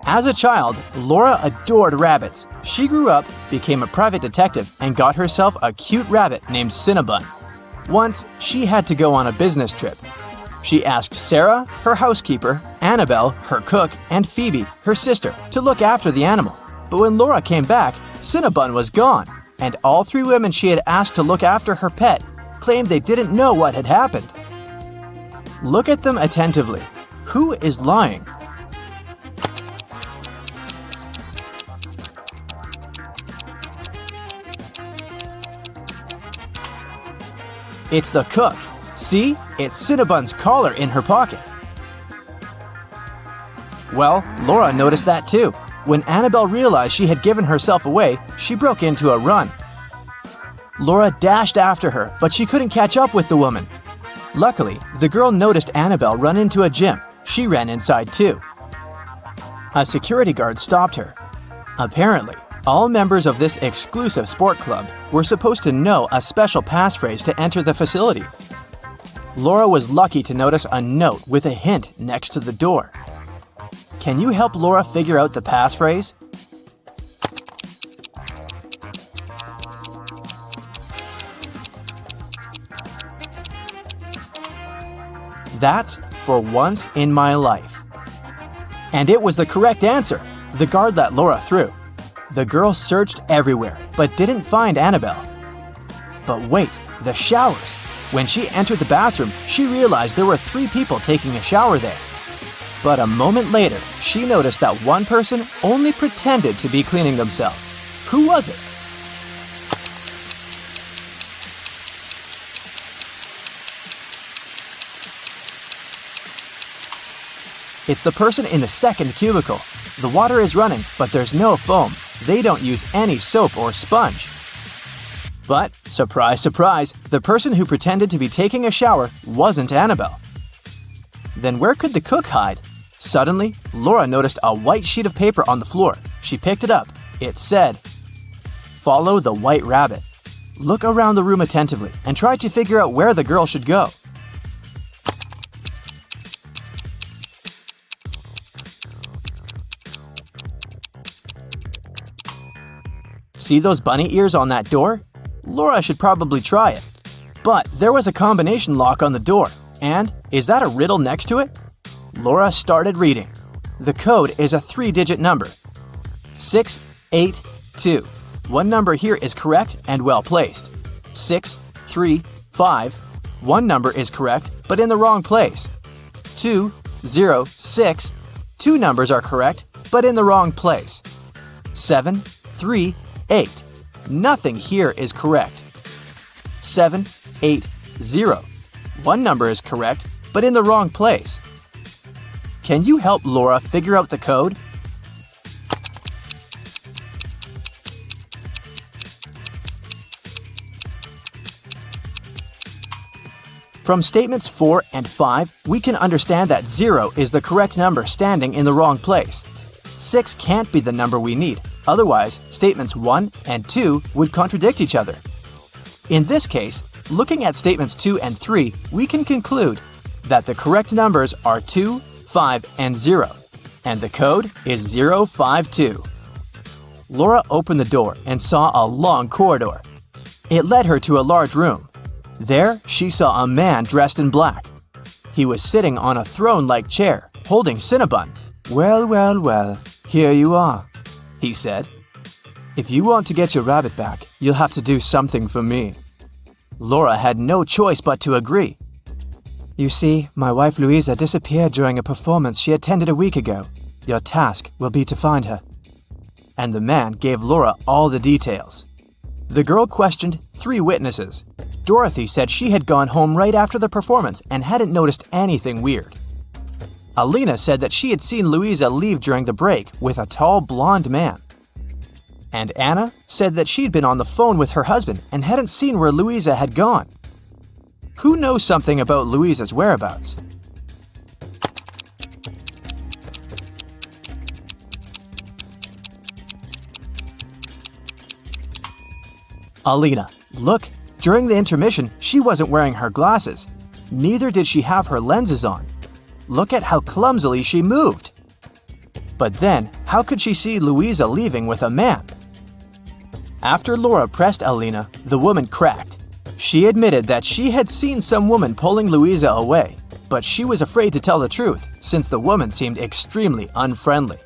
As a child, Laura adored rabbits. She grew up, became a private detective, and got herself a cute rabbit named Cinnabon. Once, she had to go on a business trip. She asked Sarah, her housekeeper, Annabelle, her cook, and Phoebe, her sister, to look after the animal. But when Laura came back, Cinnabon was gone, and all three women she had asked to look after her pet claimed they didn't know what had happened. Look at them attentively. Who is lying? It's the cook. See, it's Cinnabon's collar in her pocket. Well, Laura noticed that too. When Annabelle realized she had given herself away, she broke into a run. Laura dashed after her, but she couldn't catch up with the woman. Luckily, the girl noticed Annabelle run into a gym. She ran inside too. A security guard stopped her. Apparently, all members of this exclusive sport club were supposed to know a special passphrase to enter the facility. Laura was lucky to notice a note with a hint next to the door. Can you help Laura figure out the passphrase? That's "for once in my life." And it was the correct answer. The guard let Laura through. The girl searched everywhere, but didn't find Annabelle. But wait, the showers. When she entered the bathroom, she realized there were 3 people taking a shower there. But a moment later, she noticed that one person only pretended to be cleaning themselves. Who was it? It's the person in the second cubicle. The water is running, but there's no foam. They don't use any soap or sponge. But, surprise, surprise, the person who pretended to be taking a shower wasn't Annabelle. Then where could the cook hide? Suddenly, Laura noticed a white sheet of paper on the floor. She picked it up. It said, "Follow the white rabbit." Look around the room attentively and try to figure out where the girl should go. See those bunny ears on that door? Laura should probably try it. But there was a combination lock on the door. And is that a riddle next to it? Laura started reading. The code is a 3-digit number. 682. One number here is correct and well placed. 635. One number is correct but in the wrong place. 206. 2 numbers are correct but in the wrong place. 738. Nothing here is correct. 780. One number is correct, but in the wrong place. Can you help Laura figure out the code? From statements 4 and 5, we can understand that 0 is the correct number standing in the wrong place. 6 can't be the number we need. Otherwise, statements 1 and 2 would contradict each other. In this case, looking at statements 2 and 3, we can conclude that the correct numbers are 2, 5, and 0, and the code is 052. Laura opened the door and saw a long corridor. It led her to a large room. There, she saw a man dressed in black. He was sitting on a throne-like chair, holding Cinnabon. "Well, well, well, here you are," he said. "If you want to get your rabbit back, you'll have to do something for me." Laura had no choice but to agree. "You see, my wife Louisa disappeared during a performance she attended a week ago. Your task will be to find her." And the man gave Laura all the details. The girl questioned 3 witnesses. Dorothy said she had gone home right after the performance and hadn't noticed anything weird. Alina said that she had seen Louisa leave during the break with a tall blonde man. And Anna said that she'd been on the phone with her husband and hadn't seen where Louisa had gone. Who knows something about Louisa's whereabouts? Alina. Look, during the intermission, she wasn't wearing her glasses. Neither did she have her lenses on. Look at how clumsily she moved. But then, How could she see Louisa leaving with a man? After Laura pressed Alina, the woman cracked. She admitted that she had seen some woman pulling Louisa away, but she was afraid to tell the truth since the woman seemed extremely unfriendly.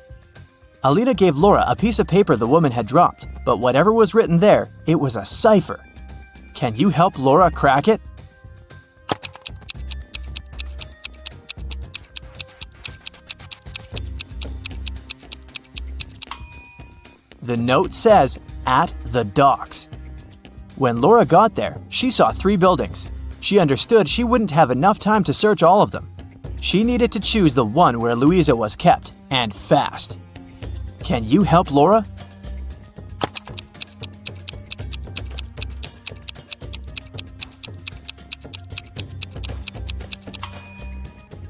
Alina gave Laura a piece of paper the woman had dropped, but whatever was written there, it was a cipher. Can you help Laura crack it? The note says, "At the docks." When Laura got there, she saw 3 buildings. She understood she wouldn't have enough time to search all of them. She needed to choose the one where Louisa was kept, and fast. Can you help Laura?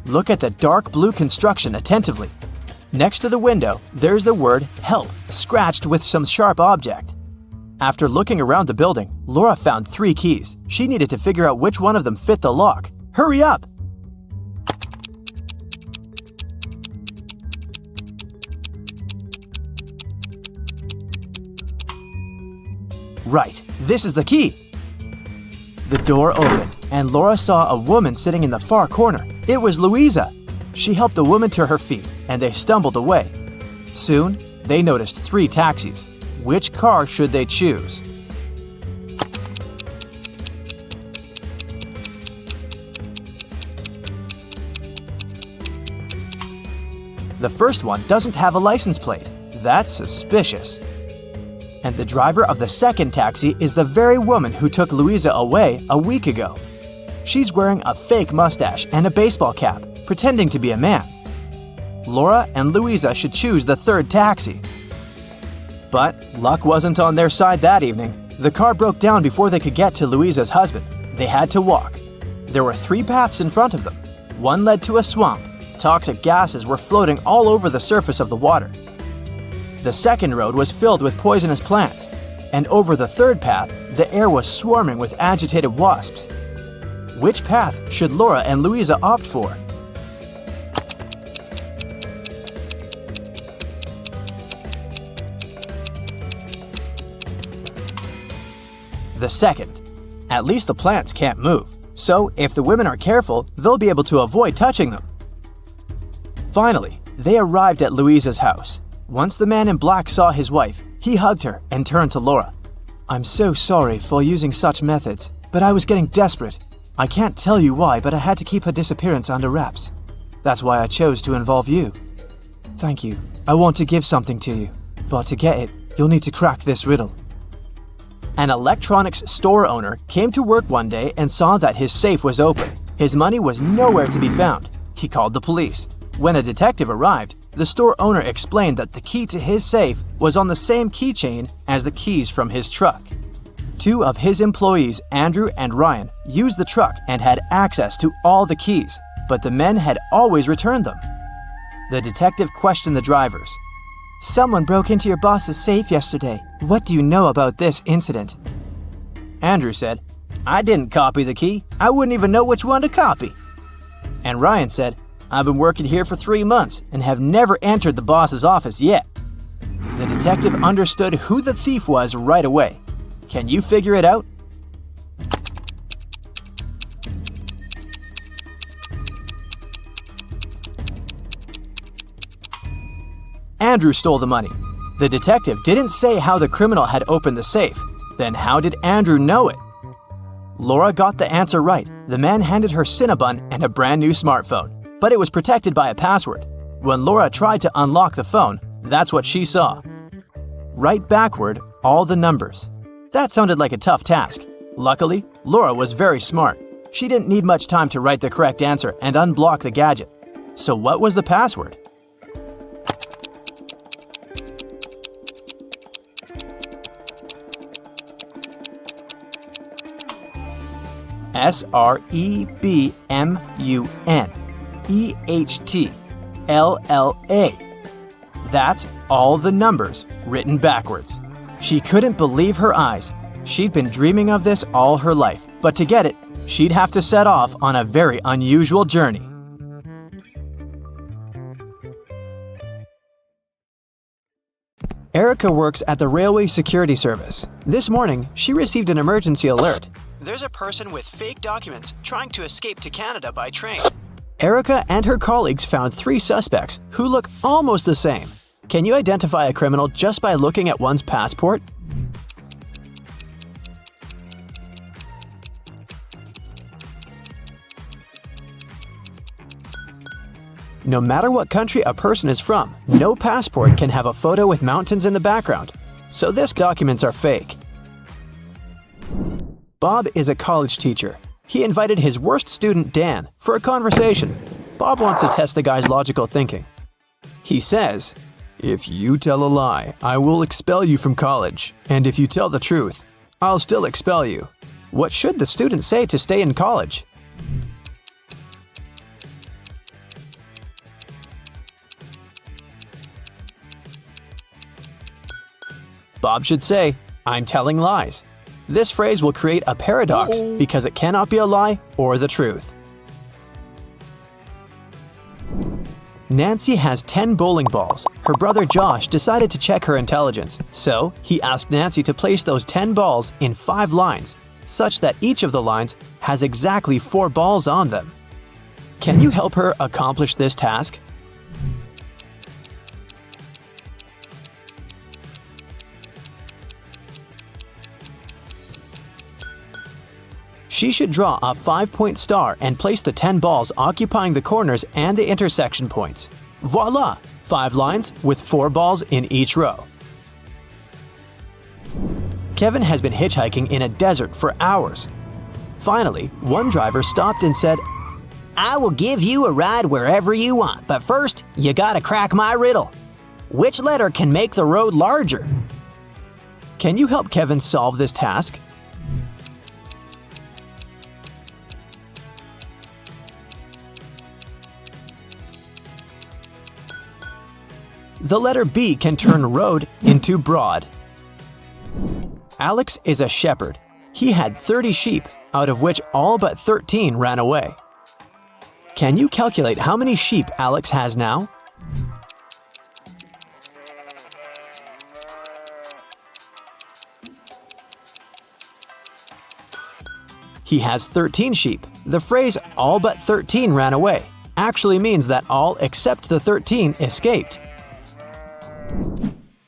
Look at the dark blue construction attentively. Next to the window, there's the word "help" scratched with some sharp object. After looking around the building, Laura found 3 keys. She needed to figure out which one of them fit the lock. Hurry up! Right, this is the key! The door opened, and Laura saw a woman sitting in the far corner. It was Louisa! She helped the woman to her feet, and they stumbled away. Soon, they noticed 3 taxis. Which car should they choose? The first one doesn't have a license plate. That's suspicious. And the driver of the second taxi is the very woman who took Louisa away a week ago. She's wearing a fake mustache and a baseball cap, pretending to be a man. Laura and Louisa should choose the third taxi. But luck wasn't on their side that evening. The car broke down before they could get to Louisa's husband. They had to walk. There were 3 paths in front of them. One led to a swamp. Toxic gases were floating all over the surface of the water. The second road was filled with poisonous plants. And over the third path, the air was swarming with agitated wasps. Which path should Laura and Louisa opt for? The second. At least the plants can't move, so if the women are careful, they'll be able to avoid touching them. Finally, they arrived at Louisa's house. Once the man in black saw his wife, he hugged her and turned to Laura. "I'm so sorry for using such methods, but I was getting desperate. I can't tell you why, but I had to keep her disappearance under wraps. That's why I chose to involve you. Thank you. I want to give something to you, but to get it, you'll need to crack this riddle." An electronics store owner came to work one day and saw that his safe was open. His money was nowhere to be found. He called the police. When a detective arrived, the store owner explained that the key to his safe was on the same keychain as the keys from his truck. 2 of his employees, Andrew and Ryan, used the truck and had access to all the keys, but the men had always returned them. The detective questioned the drivers. "Someone broke into your boss's safe yesterday. What do you know about this incident?" Andrew said, "I didn't copy the key. I wouldn't even know which one to copy." And Ryan said, "I've been working here for 3 months and have never entered the boss's office yet." The detective understood who the thief was right away. Can you figure it out? Andrew stole the money. The detective didn't say how the criminal had opened the safe. Then how did Andrew know it? Laura got the answer right. The man handed her Cinnabon and a brand new smartphone, but it was protected by a password. When Laura tried to unlock the phone, that's what she saw. Write backward all the numbers. That sounded like a tough task. Luckily, Laura was very smart. She didn't need much time to write the correct answer and unblock the gadget. So what was the password? SREBMUNEHTLLA. That's all the numbers written backwards. She couldn't believe her eyes. She'd been dreaming of this all her life, but to get it, she'd have to set off on a very unusual journey. Erica works at the Railway Security Service. This morning, she received an emergency alert. There's a person with fake documents trying to escape to Canada by train. Erica and her colleagues found 3 suspects who look almost the same. Can you identify a criminal just by looking at one's passport? No matter what country a person is from, no passport can have a photo with mountains in the background, so these documents are fake. Bob is a college teacher. He invited his worst student, Dan, for a conversation. Bob wants to test the guy's logical thinking. He says, "If you tell a lie, I will expel you from college, and if you tell the truth, I'll still expel you." What should the student say to stay in college? Bob should say, "I'm telling lies." This phrase will create a paradox because it cannot be a lie or the truth. Nancy has 10 bowling balls. Her brother Josh decided to check her intelligence, so he asked Nancy to place those 10 balls in 5 lines, such that each of the lines has exactly 4 balls on them. Can you help her accomplish this task? She should draw a 5-point star and place the 10 balls occupying the corners and the intersection points. Voila! 5 lines with 4 balls in each row. Kevin has been hitchhiking in a desert for hours. Finally, one driver stopped and said, "I will give you a ride wherever you want, but first, you gotta crack my riddle. Which letter can make the road larger?" Can you help Kevin solve this task? The letter B can turn road into broad. Alex is a shepherd. He had 30 sheep, out of which all but 13 ran away. Can you calculate how many sheep Alex has now? He has 13 sheep. The phrase "all but 13 ran away" actually means that all except the 13 escaped.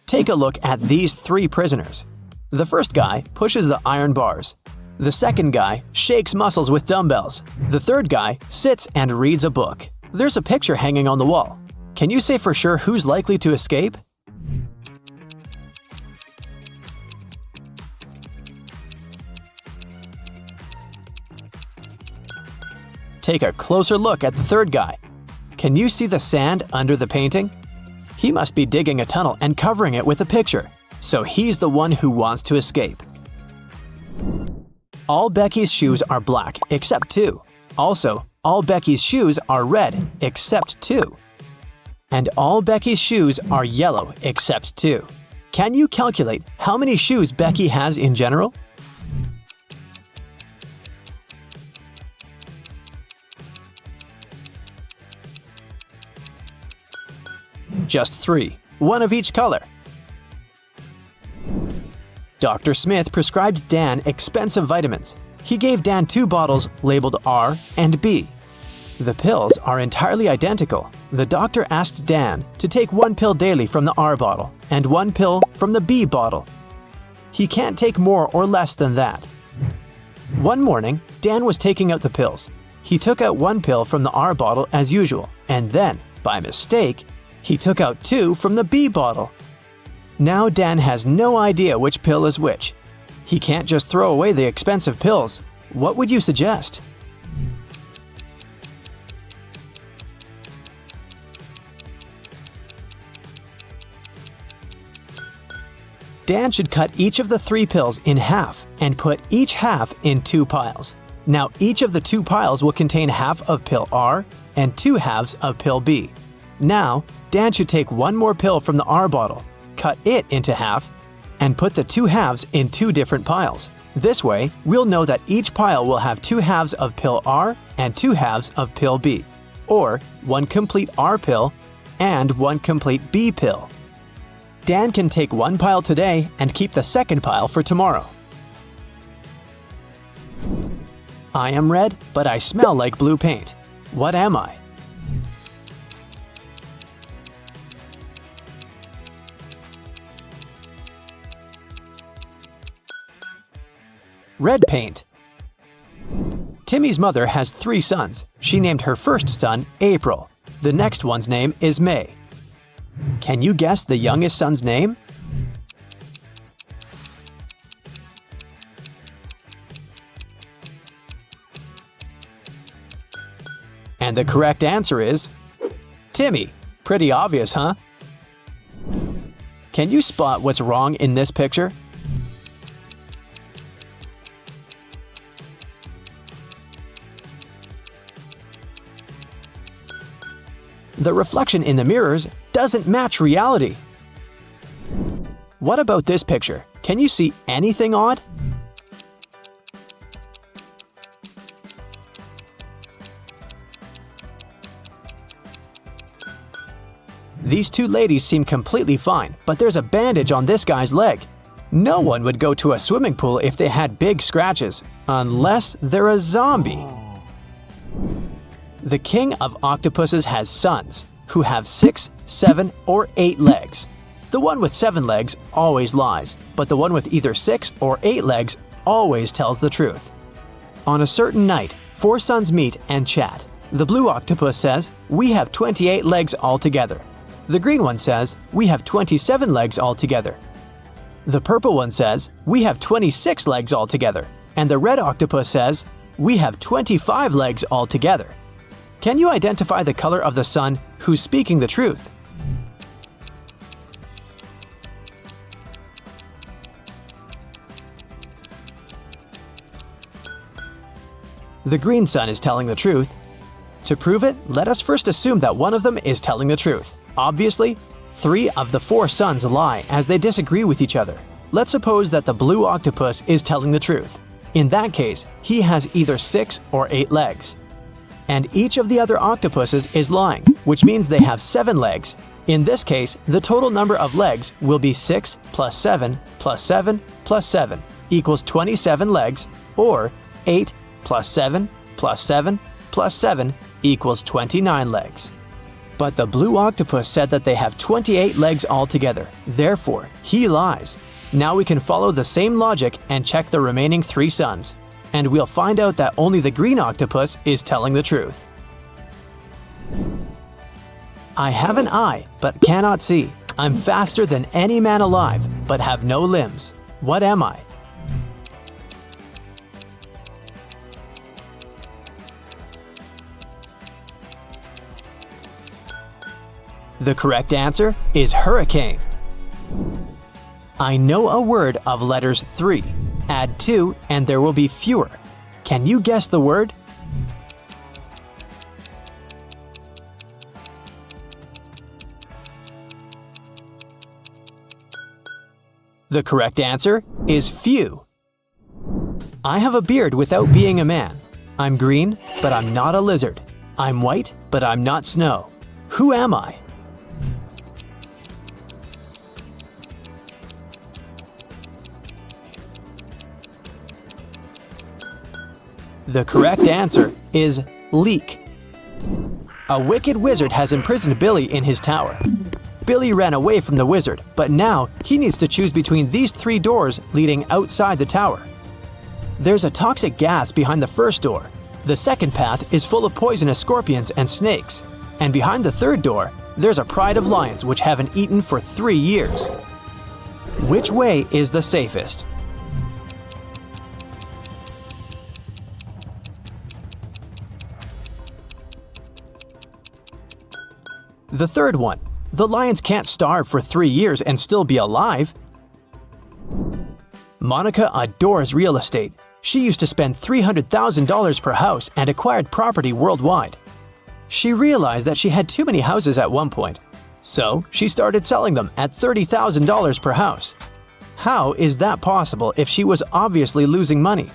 Take a look at these 3 prisoners. The first guy pushes the iron bars. The second guy shakes muscles with dumbbells. The third guy sits and reads a book. There's a picture hanging on the wall. Can you say for sure who's likely to escape? Take a closer look at the third guy. Can you see the sand under the painting? He must be digging a tunnel and covering it with a picture, so he's the one who wants to escape. All Becky's shoes are black except 2. Also, all Becky's shoes are red except 2. And all Becky's shoes are yellow except 2. Can you calculate how many shoes Becky has in general? Just 3, one of each color. Dr. Smith prescribed Dan expensive vitamins. He gave Dan 2 bottles labeled R and B. The pills are entirely identical. The doctor asked Dan to take 1 pill daily from the R bottle and 1 pill from the B bottle. He can't take more or less than that. One morning, Dan was taking out the pills. He took out 1 pill from the R bottle as usual, and then, by mistake, he took out 2 from the B bottle. Now Dan has no idea which pill is which. He can't just throw away the expensive pills. What would you suggest? Dan should cut each of the 3 pills in half and put each half in 2 piles. Now each of the 2 piles will contain half of pill R and 2 halves of pill B. Now, Dan should take 1 more pill from the R bottle, cut it into half, and put the 2 halves in 2 different piles. This way, we'll know that each pile will have 2 halves of pill R and 2 halves of pill B, or 1 complete R pill and 1 complete B pill. Dan can take one pile today and keep the second pile for tomorrow. I am red, but I smell like blue paint. What am I? Red paint. Timmy's mother has 3 sons. She named her first son April. The next one's name is May. Can you guess the youngest son's name? And the correct answer is Timmy. Pretty obvious, huh? Can you spot what's wrong in this picture? The reflection in the mirrors doesn't match reality. What about this picture? Can you see anything odd? These 2 ladies seem completely fine, but there's a bandage on this guy's leg. No one would go to a swimming pool if they had big scratches, unless they're a zombie. The king of octopuses has sons, who have 6, 7, or 8 legs. The one with 7 legs always lies, but the one with either 6 or 8 legs always tells the truth. On a certain night, 4 sons meet and chat. The blue octopus says, "We have 28 legs altogether." The green one says, "We have 27 legs altogether." The purple one says, "We have 26 legs altogether." And the red octopus says, "We have 25 legs altogether." Can you identify the color of the sun who's speaking the truth? The green sun is telling the truth. To prove it, let us first assume that one of them is telling the truth. Obviously, 3 of the 4 sons lie as they disagree with each other. Let's suppose that the blue octopus is telling the truth. In that case, he has either 6 or 8 legs. And each of the other octopuses is lying, which means they have 7 legs. In this case, the total number of legs will be 6 plus 7 plus 7 plus 7 equals 27 legs, or 8 plus 7 plus 7 plus 7 equals 29 legs. But the blue octopus said that they have 28 legs altogether. Therefore, he lies. Now we can follow the same logic and check the remaining 3 sons. And we'll find out that only the green octopus is telling the truth. I have an eye, but cannot see. I'm faster than any man alive, but have no limbs. What am I? The correct answer is hurricane. I know a word of letters 3. Add 2 and there will be fewer. Can you guess the word? The correct answer is few. I have a beard without being a man. I'm green, but I'm not a lizard. I'm white, but I'm not snow. Who am I? The correct answer is leek. A wicked wizard has imprisoned Billy in his tower. Billy ran away from the wizard, but now he needs to choose between these 3 doors leading outside the tower. There's a toxic gas behind the first door. The second path is full of poisonous scorpions and snakes. And behind the third door, there's a pride of lions which haven't eaten for 3 years. Which way is the safest? The third one. The lions can't starve for 3 years and still be alive. Monica adores real estate. She used to spend $300,000 per house and acquired property worldwide. She realized that she had too many houses at one point, so she started selling them at $30,000 per house. How is that possible if she was obviously losing money?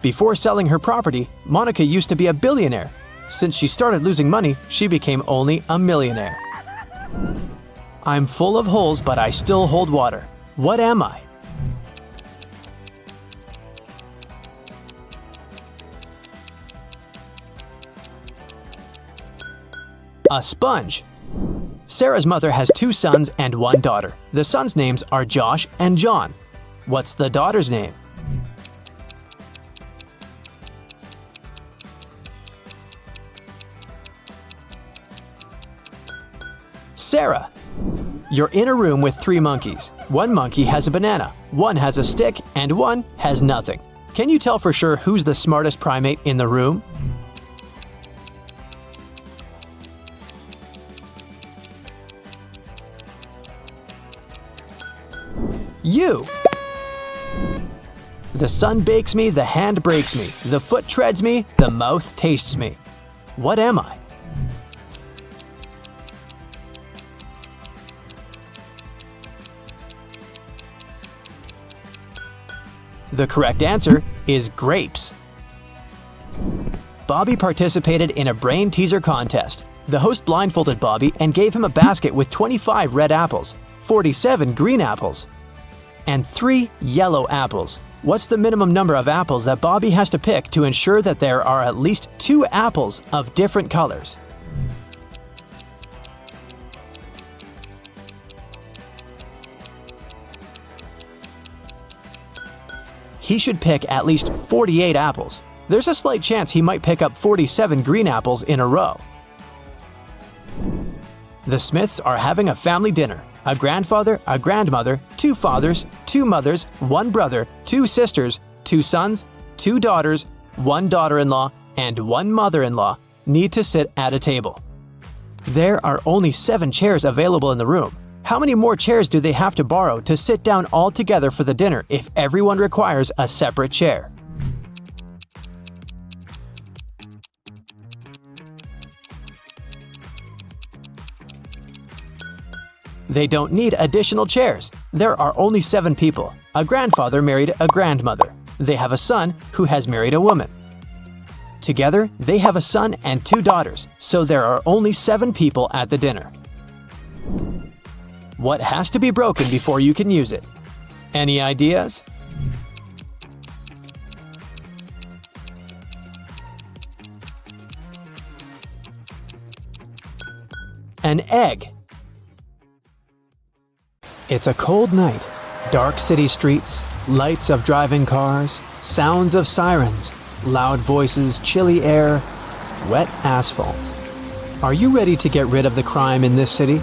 Before selling her property, Monica used to be a billionaire. Since she started losing money, she became only a millionaire. I'm full of holes, but I still hold water. What am I? A sponge. Sarah's mother has 2 sons and 1 daughter. The sons' names are Josh and John. What's the daughter's name? Sarah. You're in a room with 3 monkeys. 1 monkey has a banana, 1 has a stick, and 1 has nothing. Can you tell for sure who's the smartest primate in the room? You! The sun bakes me, the hand breaks me, the foot treads me, the mouth tastes me. What am I? The correct answer is grapes. Bobby participated in a brain teaser contest. The host blindfolded Bobby and gave him a basket with 25 red apples, 47 green apples, and 3 yellow apples. What's the minimum number of apples that Bobby has to pick to ensure that there are at least 2 apples of different colors? He should pick at least 48 apples. There's a slight chance he might pick up 47 green apples in a row. The Smiths are having a family dinner. A grandfather, a grandmother, 2 fathers, 2 mothers, 1 brother, 2 sisters, 2 sons, 2 daughters, 1 daughter-in-law, and 1 mother-in-law need to sit at a table. There are only 7 chairs available in the room. How many more chairs do they have to borrow to sit down all together for the dinner if everyone requires a separate chair? They don't need additional chairs. There are only 7 people. A grandfather married a grandmother. They have a son who has married a woman. Together, they have a son and 2 daughters, so there are only 7 people at the dinner. What has to be broken before you can use it? Any ideas? An egg. It's a cold night. Dark city streets, lights of driving cars, sounds of sirens, loud voices, chilly air, wet asphalt. Are you ready to get rid of the crime in this city?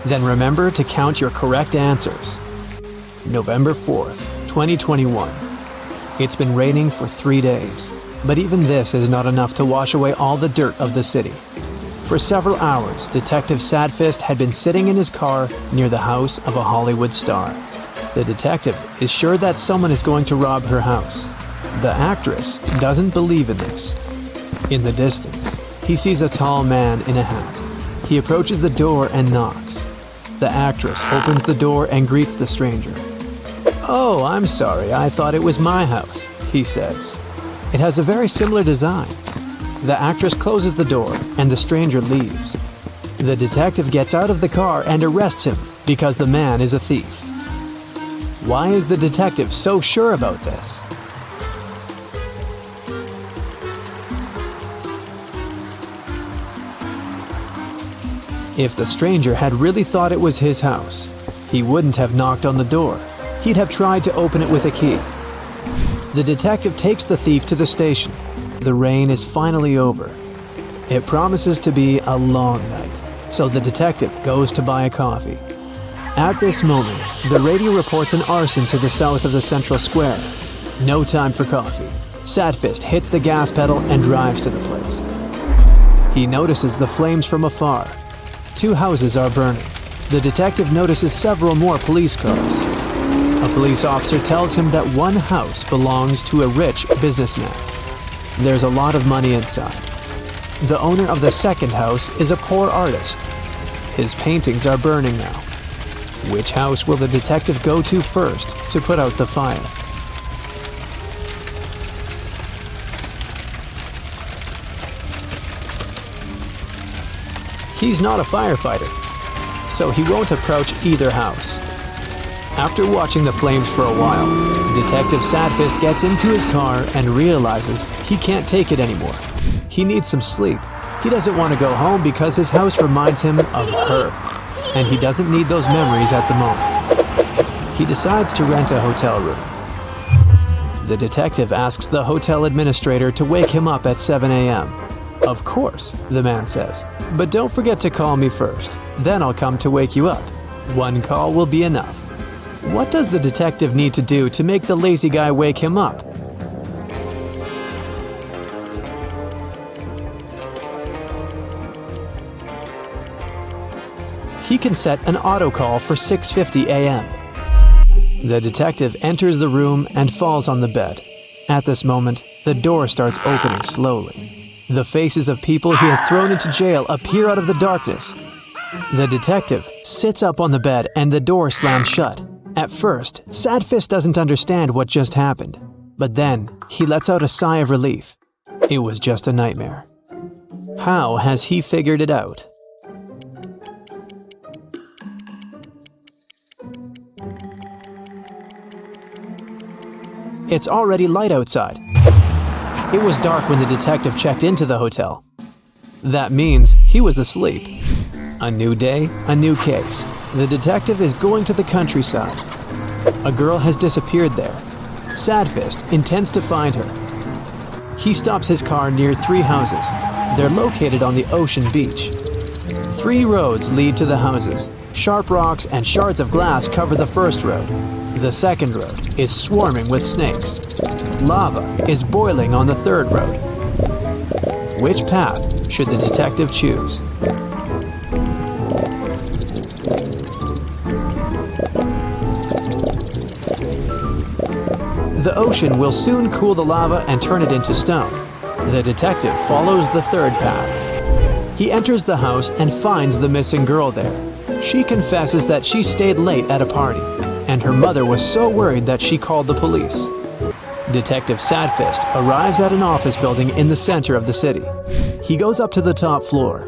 Then remember to count your correct answers. November 4th, 2021. It's been raining for 3 days, but even this is not enough to wash away all the dirt of the city. For several hours, Detective Sadfist had been sitting in his car near the house of a Hollywood star. The detective is sure that someone is going to rob her house. The actress doesn't believe in this. In the distance, he sees a tall man in a hat. He approaches the door and knocks. The actress opens the door and greets the stranger. "Oh, I'm sorry, I thought it was my house," he says. "It has a very similar design." The actress closes the door and the stranger leaves. The detective gets out of the car and arrests him because the man is a thief. Why is the detective so sure about this? If the stranger had really thought it was his house, he wouldn't have knocked on the door. He'd have tried to open it with a key. The detective takes the thief to the station. The rain is finally over. It promises to be a long night, so the detective goes to buy a coffee. At this moment, the radio reports an arson to the south of the central square. No time for coffee. Sadfist hits the gas pedal and drives to the place. He notices the flames from afar. 2 houses are burning. The detective notices several more police cars. A police officer tells him that one house belongs to a rich businessman. There's a lot of money inside. The owner of the second house is a poor artist. His paintings are burning now. Which house will the detective go to first to put out the fire? He's not a firefighter, so he won't approach either house. After watching the flames for a while, Detective Sadfist gets into his car and realizes he can't take it anymore. He needs some sleep. He doesn't want to go home because his house reminds him of her, and he doesn't need those memories at the moment. He decides to rent a hotel room. The detective asks the hotel administrator to wake him up at 7 a.m. Of course, the man says, but don't forget to call me first. Then I'll come to wake you up. One call will be enough. What does the detective need to do to make the lazy guy wake him up? He can set an auto call for 6:50 a.m. The detective enters the room and falls on the bed. At this moment, the door starts opening slowly. The faces of people he has thrown into jail appear out of the darkness. The detective sits up on the bed and the door slams shut. At first, Sadfist doesn't understand what just happened, but then he lets out a sigh of relief. It was just a nightmare. How has he figured it out? It's already light outside. It was dark when the detective checked into the hotel. That means he was asleep. A new day, a new case. The detective is going to the countryside. A girl has disappeared there. Sadfist intends to find her. He stops his car near 3 houses. They're located on the ocean beach. 3 roads lead to the houses. Sharp rocks and shards of glass cover the first road. The second road is swarming with snakes. Lava is boiling on the third road. Which path should the detective choose? The ocean will soon cool the lava and turn it into stone. The detective follows the third path. He enters the house and finds the missing girl there. She confesses that she stayed late at a party, and her mother was so worried that she called the police. Detective Sadfist arrives at an office building in the center of the city. He goes up to the top floor.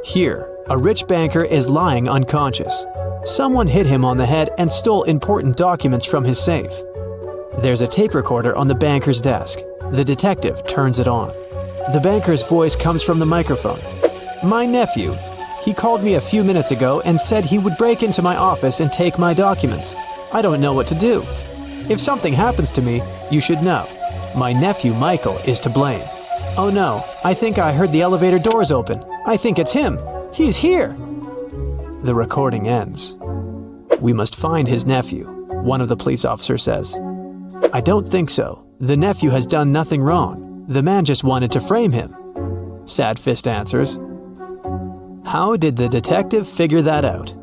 Here, a rich banker is lying unconscious. Someone hit him on the head and stole important documents from his safe. There's a tape recorder on the banker's desk. The detective turns it on. The banker's voice comes from the microphone. "My nephew. He called me a few minutes ago and said he would break into my office and take my documents. I don't know what to do. If something happens to me, you should know. My nephew Michael is to blame. Oh no, I think I heard the elevator doors open. I think it's him. He's here." The recording ends. "We must find his nephew," one of the police officers says. "I don't think so. The nephew has done nothing wrong. The man just wanted to frame him," Sadfist answers. How did the detective figure that out?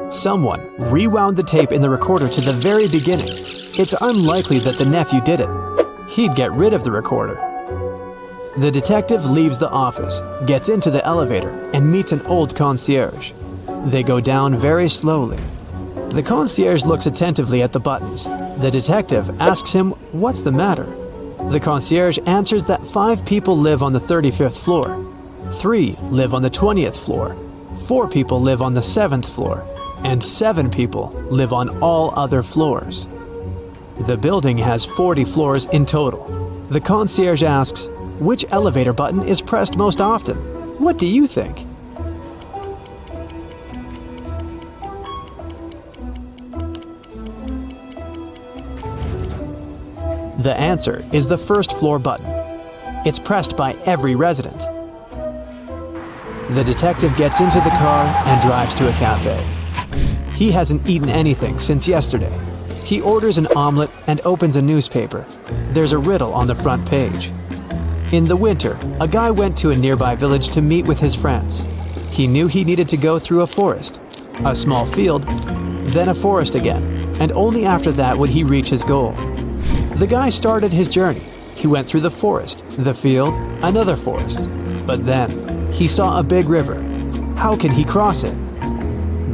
Someone rewound the tape in the recorder to the very beginning. It's unlikely that the nephew did it. He'd get rid of the recorder. The detective leaves the office, gets into the elevator, and meets an old concierge. They go down very slowly. The concierge looks attentively at the buttons. The detective asks him what's the matter. The concierge answers that 5 people live on the 35th floor. 3 live on the 20th floor. 4 people live on the 7th floor. And 7 people live on all other floors. The building has 40 floors in total. The concierge asks, which elevator button is pressed most often? What do you think? The answer is the first floor button. It's pressed by every resident. The detective gets into the car and drives to a cafe. He hasn't eaten anything since yesterday. He orders an omelet and opens a newspaper. There's a riddle on the front page. In the winter, a guy went to a nearby village to meet with his friends. He knew he needed to go through a forest, a small field, then a forest again, and only after that would he reach his goal. The guy started his journey. He went through the forest, the field, another forest. But then, he saw a big river. How can he cross it?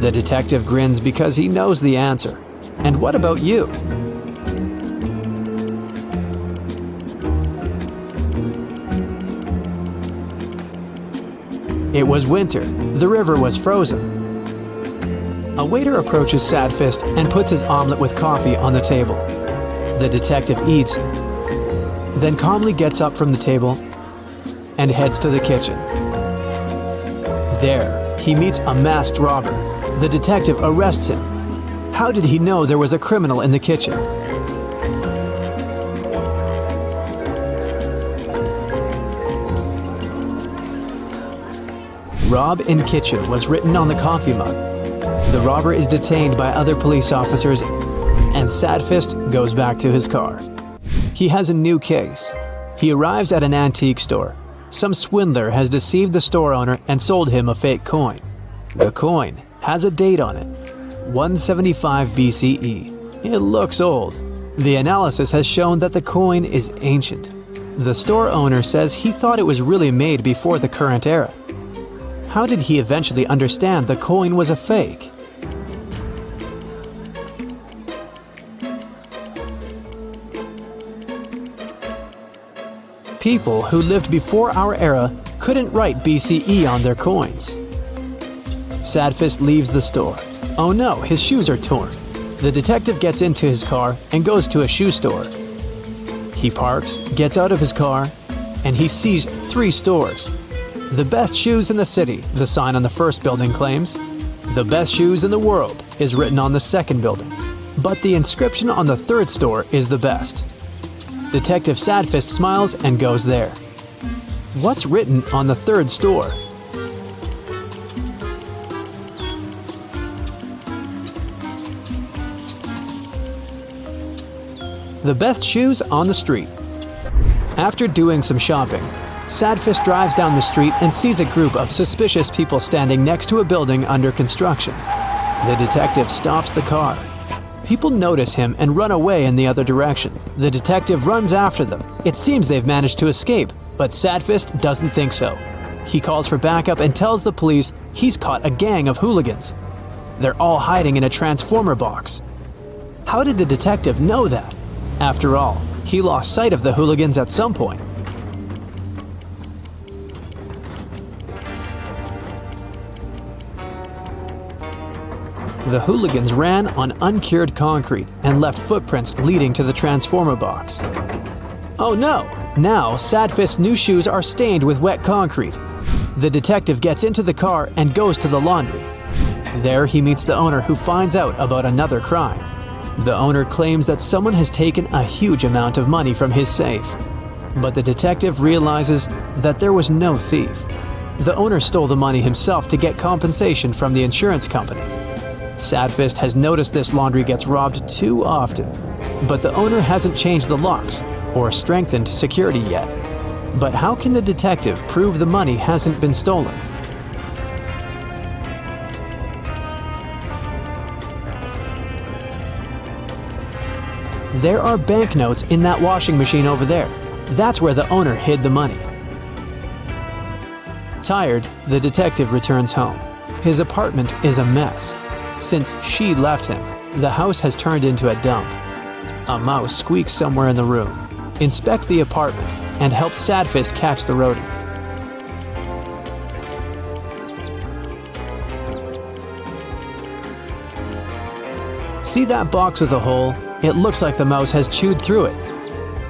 The detective grins because he knows the answer. And what about you? It was winter. The river was frozen. A waiter approaches Sadfist and puts his omelet with coffee on the table. The detective eats, then calmly gets up from the table and heads to the kitchen. There, he meets a masked robber. The detective arrests him. How did he know there was a criminal in the kitchen? Rob in kitchen was written on the coffee mug. The robber is detained by other police officers, and Sadfist goes back to his car. He has a new case. He arrives at an antique store. Some swindler has deceived the store owner and sold him a fake coin. The coin has a date on it, 175 BCE. It looks old. The analysis has shown that the coin is ancient. The store owner says he thought it was really made before the current era. How did he eventually understand the coin was a fake? People who lived before our era couldn't write BCE on their coins. Sadfist leaves the store. Oh no, his shoes are torn. The detective gets into his car and goes to a shoe store. He parks, gets out of his car, and he sees 3 stores. The best shoes in the city, the sign on the first building claims. The best shoes in the world is written on the second building. But the inscription on the third store is the best. Detective Sadfist smiles and goes there. What's written on the third store? The best shoes on the street. After doing some shopping, Sadfist drives down the street and sees a group of suspicious people standing next to a building under construction. The detective stops the car. People notice him and run away in the other direction. The detective runs after them. It seems they've managed to escape, but Sadfist doesn't think so. He calls for backup and tells the police he's caught a gang of hooligans. They're all hiding in a transformer box. How did the detective know that? After all, he lost sight of the hooligans at some point. The hooligans ran on uncured concrete and left footprints leading to the transformer box. Oh no! Now, Sadfist's new shoes are stained with wet concrete. The detective gets into the car and goes to the laundry. There he meets the owner, who finds out about another crime. The owner claims that someone has taken a huge amount of money from his safe. But the detective realizes that there was no thief. The owner stole the money himself to get compensation from the insurance company. Sadfist has noticed this laundry gets robbed too often, but the owner hasn't changed the locks or strengthened security yet. But how can the detective prove the money hasn't been stolen? There are banknotes in that washing machine over there. That's where the owner hid the money. Tired, the detective returns home. His apartment is a mess. Since she left him, the house has turned into a dump. A mouse squeaks somewhere in the room. Inspect the apartment and help Sadfist catch the rodent. See that box with a hole? It looks like the mouse has chewed through it.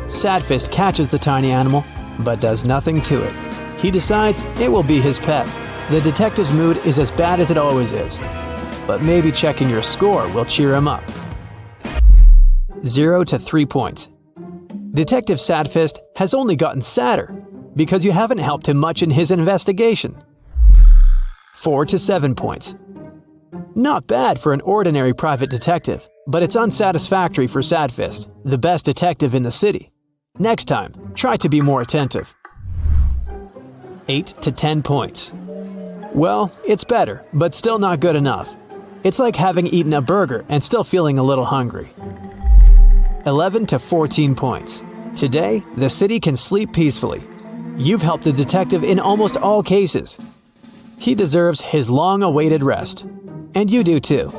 Sadfist catches the tiny animal, but does nothing to it. He decides it will be his pet. The detective's mood is as bad as it always is. But maybe checking your score will cheer him up. 0 to 3 points. Detective Sadfist has only gotten sadder because you haven't helped him much in his investigation. 4 to 7 points. Not bad for an ordinary private detective, but it's unsatisfactory for Sadfist, the best detective in the city. Next time, try to be more attentive. 8 to 10 points. Well, it's better, but still not good enough. It's like having eaten a burger and still feeling a little hungry. 11 to 14 points. Today, the city can sleep peacefully. You've helped the detective in almost all cases. He deserves his long-awaited rest. And you do too.